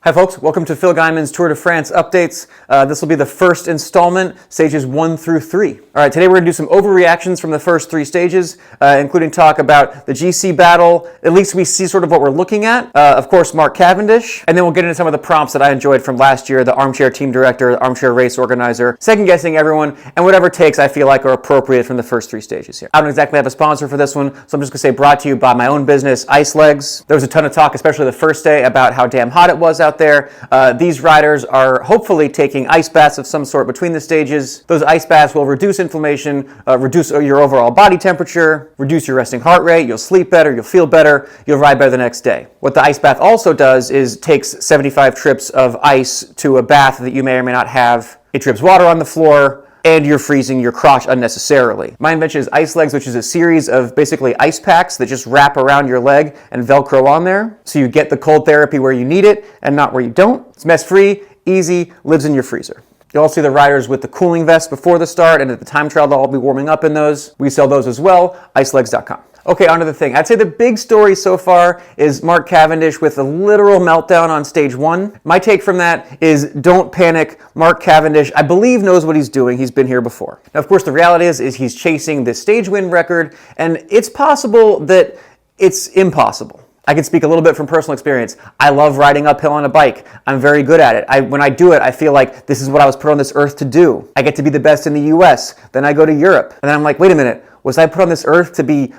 Hi folks, welcome to Phil Gaimon's Tour de France updates. This will be the first installment, stages 1 through 3. All right, today we're going to do some overreactions from the first 3 stages, including talk about the GC battle. At least we see sort of what we're looking at. Of course, Mark Cavendish. And then we'll get into some of the prompts that I enjoyed from last year, the armchair team director, the armchair race organizer, second guessing everyone, and whatever takes I feel like are appropriate from the first 3 stages here. I don't exactly have a sponsor for this one, so I'm just going to say brought to you by my own business, Ice Legs. There was a ton of talk, especially the first day, about how damn hot it was out there. These riders are hopefully taking ice baths of some sort between the stages. Those ice baths will reduce inflammation, reduce your overall body temperature, reduce your resting heart rate, you'll sleep better, you'll feel better, you'll ride better the next day. What the ice bath also does is takes 75 trips of ice to a bath that you may or may not have. It drips water on the floor, and you're freezing your crotch unnecessarily. My invention is Ice Legs, which is a series of basically ice packs that just wrap around your leg and Velcro on there. So you get the cold therapy where you need it and not where you don't. It's mess-free, easy, lives in your freezer. You'll also see the riders with the cooling vest before the start, and at the time trial they'll all be warming up in those. We sell those as well, icelegs.com. Okay, on to the thing. I'd say the big story so far is Mark Cavendish with a literal meltdown on stage 1. My take from that is don't panic. Mark Cavendish, I believe, knows what he's doing. He's been here before. Now, of course, the reality is he's chasing this stage win record, and it's possible that it's impossible. I can speak a little bit from personal experience. I love riding uphill on a bike. I'm very good at it. When I do it, I feel like this is what I was put on this earth to do. I get to be the best in the US. Then I go to Europe. And then I'm like, wait a minute, was I put on this earth to be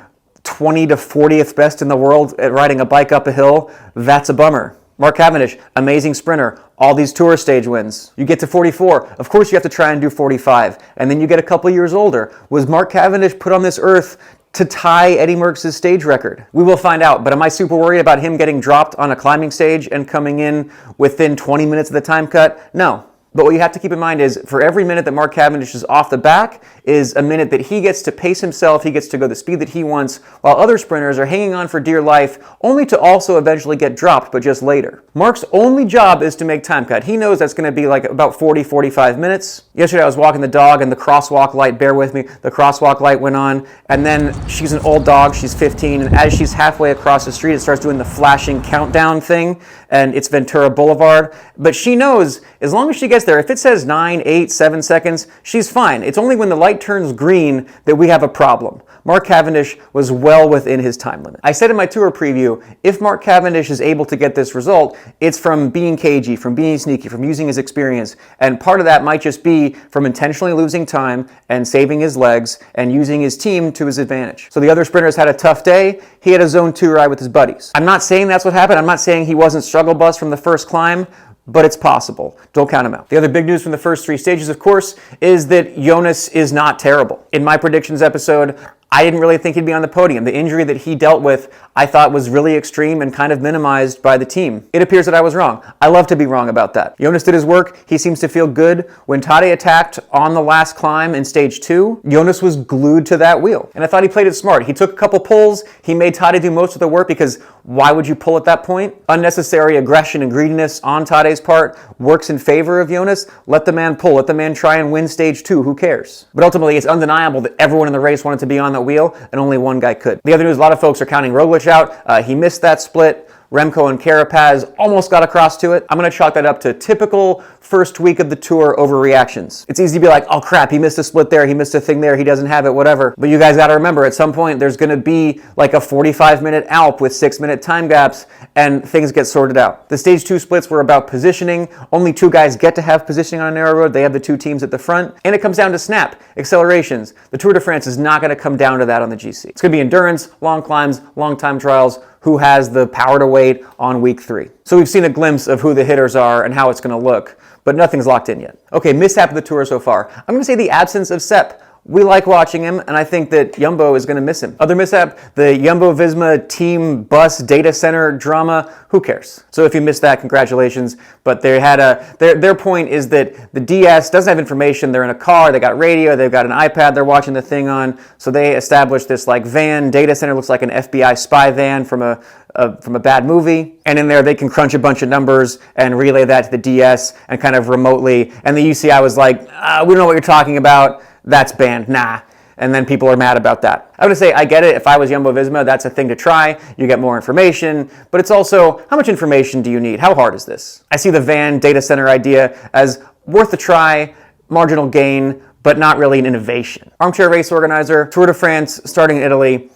20 to 40th best in the world at riding a bike up a hill? That's a bummer. Mark Cavendish, amazing sprinter, all these tour stage wins. You get to 44, of course you have to try and do 45, and then you get a couple years older. Was Mark Cavendish put on this earth to tie Eddie Merckx's stage record? We will find out, but am I super worried about him getting dropped on a climbing stage and coming in within 20 minutes of the time cut? No. But what you have to keep in mind is for every minute that Mark Cavendish is off the back is a minute that he gets to pace himself, he gets to go the speed that he wants, while other sprinters are hanging on for dear life, only to also eventually get dropped, but just later. Mark's only job is to make time cut. He knows that's going to be like about 40, 45 minutes. Yesterday I was walking the dog and the crosswalk light, bear with me, the crosswalk light went on, and then she's an old dog, she's 15, and as she's halfway across the street, it starts doing the flashing countdown thing, and it's Ventura Boulevard. But she knows, as long as she gets there, if it says 9, 8, 7 seconds, she's fine. It's only when the light turns green that we have a problem. Mark Cavendish was well within his time limit. I said in my tour preview, if Mark Cavendish is able to get this result, it's from being cagey, from being sneaky, from using his experience. And part of that might just be from intentionally losing time and saving his legs and using his team to his advantage. So the other sprinters had a tough day. He had a zone 2 ride with his buddies. I'm not saying that's what happened. I'm not saying he wasn't struggle bus from the first climb, but it's possible. Don't count him out. The other big news from the first 3 stages, of course, is that Jonas is not terrible. In my predictions episode, I didn't really think he'd be on the podium. The injury that he dealt with, I thought was really extreme and kind of minimized by the team. It appears that I was wrong. I love to be wrong about that. Jonas did his work. He seems to feel good. When Tadej attacked on the last climb in stage 2, Jonas was glued to that wheel. And I thought he played it smart. He took a couple pulls. He made Tadej do most of the work because why would you pull at that point? Unnecessary aggression and greediness on Tadej's part works in favor of Jonas. Let the man pull. Let the man try and win stage 2. Who cares? But ultimately, it's undeniable that everyone in the race wanted to be on that wheel, and only one guy could. The other news, a lot of folks are counting Roglic out. He missed that split. Remco and Carapaz almost got across to it. I'm going to chalk that up to typical first week of the tour overreactions. It's easy to be like, oh crap, he missed a split there, he missed a thing there, he doesn't have it, whatever. But you guys got to remember, at some point, there's going to be like a 45-minute Alp with 6-minute time gaps, and things get sorted out. The stage 2 splits were about positioning. Only 2 guys get to have positioning on a narrow road. They have the 2 teams at the front. And it comes down to snap, accelerations. The Tour de France is not going to come down to that on the GC. It's going to be endurance, long climbs, long time trials, who has the power to wait on week 3. So we've seen a glimpse of who the hitters are and how it's going to look, but nothing's locked in yet. Okay, mishap of the tour so far. I'm going to say the absence of Sepp. We like watching him, and I think that Jumbo is going to miss him. Other mishap, the Jumbo-Visma team bus data center drama, who cares? So if you missed that, congratulations. But they had their point is that the DS doesn't have information. They're in a car, they got radio, they've got an iPad they're watching the thing on. So they established this like van data center, looks like an FBI spy van from a bad movie. And in there they can crunch a bunch of numbers and relay that to the DS and kind of remotely. And the UCI was like, we don't know what you're talking about. That's banned. Nah. and then people are mad about that. I would say I get it. If I was Jumbo-Visma, that's a thing to try. You get more information, but it's also, how much information do you need? How hard is this? I see the van data center idea as worth a try, marginal gain, but not really an innovation. Armchair race organizer, Tour de France, starting in Italy.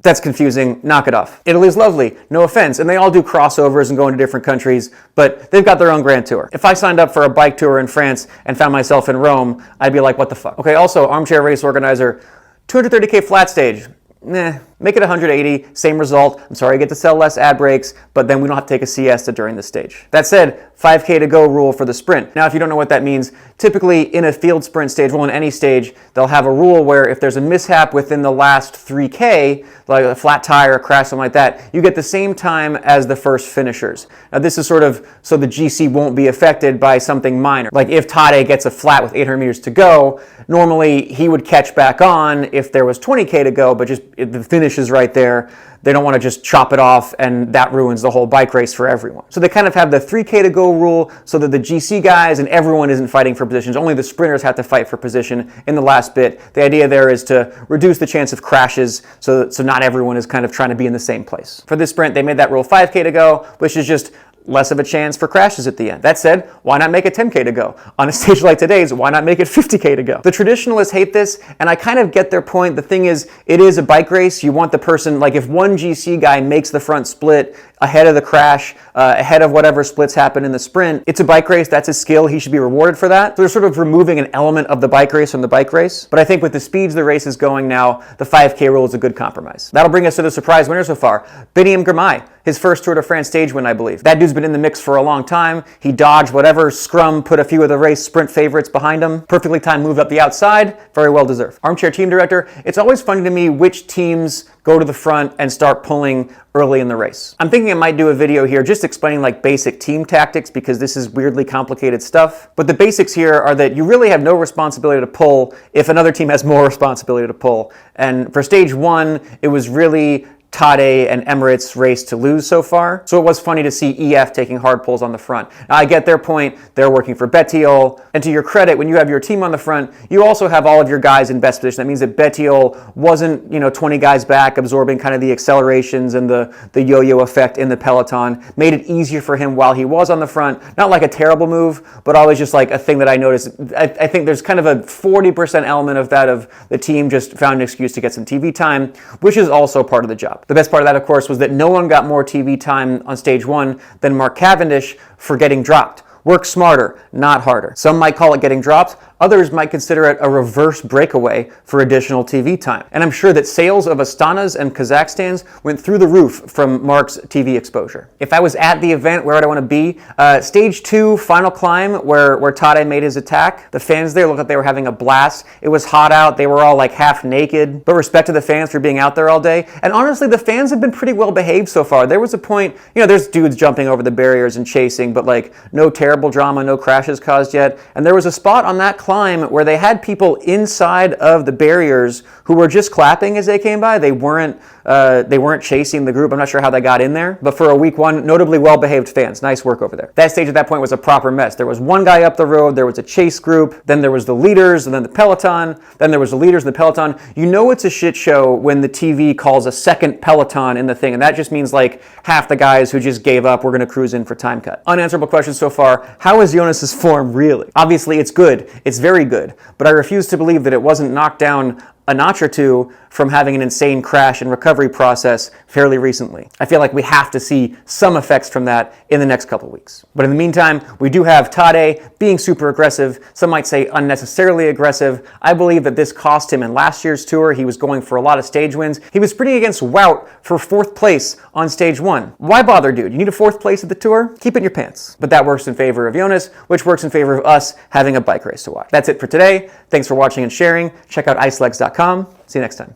That's confusing, knock it off. Italy's lovely, no offense, and they all do crossovers and go into different countries, but they've got their own Grand Tour. If I signed up for a bike tour in France and found myself in Rome, I'd be like, what the fuck? Okay, also, armchair race organizer, 230K flat stage. Nah, make it 180, same result. I'm sorry I get to sell less ad breaks, but then we don't have to take a siesta during the stage. That said, 5K to go rule for the sprint. Now, if you don't know what that means, typically in a field sprint stage, well, in any stage, they'll have a rule where if there's a mishap within the last 3K, like a flat tire, a crash, something like that, you get the same time as the first finishers. Now, this is sort of so the GC won't be affected by something minor. Like if Tade gets a flat with 800 meters to go, normally he would catch back on if there was 20K to go, but just the finish is right there. They don't want to just chop it off, and that ruins the whole bike race for everyone. So they kind of have the 3K to go rule so that the GC guys and everyone isn't fighting for positions. Only the sprinters have to fight for position in the last bit. The idea there is to reduce the chance of crashes so not everyone is kind of trying to be in the same place. For this sprint, they made that rule 5K to go, which is just less of a chance for crashes at the end. That said, why not make it 10K to go? On a stage like today's, why not make it 50K to go? The traditionalists hate this, and I kind of get their point. The thing is, it is a bike race. You want the person, like if one GC guy makes the front split ahead of the crash, ahead of whatever splits happen in the sprint, it's a bike race. That's a skill. He should be rewarded for that. So they're sort of removing an element of the bike race from the bike race. But I think with the speeds the race is going now, the 5K rule is a good compromise. That'll bring us to the surprise winner so far, Biniam Girmay. His first Tour de France stage win, I believe. That dude's been in the mix for a long time. He dodged whatever scrum, put a few of the race sprint favorites behind him. Perfectly timed move up the outside. Very well deserved. Armchair team director, it's always funny to me which teams go to the front and start pulling early in the race. I'm thinking I might do a video here just explaining like basic team tactics because this is weirdly complicated stuff. But the basics here are that you really have no responsibility to pull if another team has more responsibility to pull. And for stage one, it was really Tade and Emirates race to lose so far. So it was funny to see EF taking hard pulls on the front. Now, I get their point. They're working for Bettiol. And to your credit, when you have your team on the front, you also have all of your guys in best position. That means that Bettiol wasn't, 20 guys back, absorbing kind of the accelerations and the yo-yo effect in the peloton. Made it easier for him while he was on the front. Not like a terrible move, but always just like a thing that I noticed. I think there's kind of a 40% element of that of the team just found an excuse to get some TV time, which is also part of the job. The best part of that, of course, was that no one got more TV time on stage one than Mark Cavendish for getting dropped. Work smarter, not harder. Some might call it getting dropped. Others might consider it a reverse breakaway for additional TV time. And I'm sure that sales of Astanas and Kazakhstans went through the roof from Mark's TV exposure. If I was at the event, where would I want to be? Stage 2, final climb, where Tade made his attack. The fans there looked like they were having a blast. It was hot out. They were all like half naked. But respect to the fans for being out there all day. And honestly, the fans have been pretty well behaved so far. There was a point, there's dudes jumping over the barriers and chasing, but like no terrible drama, no crashes caused yet. And there was a spot on that climb where they had people inside of the barriers who were just clapping as they came by. They weren't chasing the group. I'm not sure how they got in there, but for a week one, notably well-behaved fans. Nice work over there. That stage at that point was a proper mess. There was one guy up the road, there was a chase group, then there was the leaders, and then the peloton, then there was the leaders and the peloton. You know it's a shit show when the TV calls a second peloton in the thing, and that just means like half the guys who just gave up, we're going to cruise in for time cut. Unanswerable questions so far. How is Jonas's form really? Obviously it's good. It's very good, but I refuse to believe that it wasn't knocked down a notch or two from having an insane crash and recovery process fairly recently. I feel like we have to see some effects from that in the next couple weeks. But in the meantime, we do have Tade being super aggressive. Some might say unnecessarily aggressive. I believe that this cost him in last year's tour. He was going for a lot of stage wins. He was sprinting against Wout for 4th place on stage 1. Why bother, dude? You need a 4th place at the tour? Keep it in your pants. But that works in favor of Jonas, which works in favor of us having a bike race to watch. That's it for today. Thanks for watching and sharing. Check out icelegs.com. See you next time.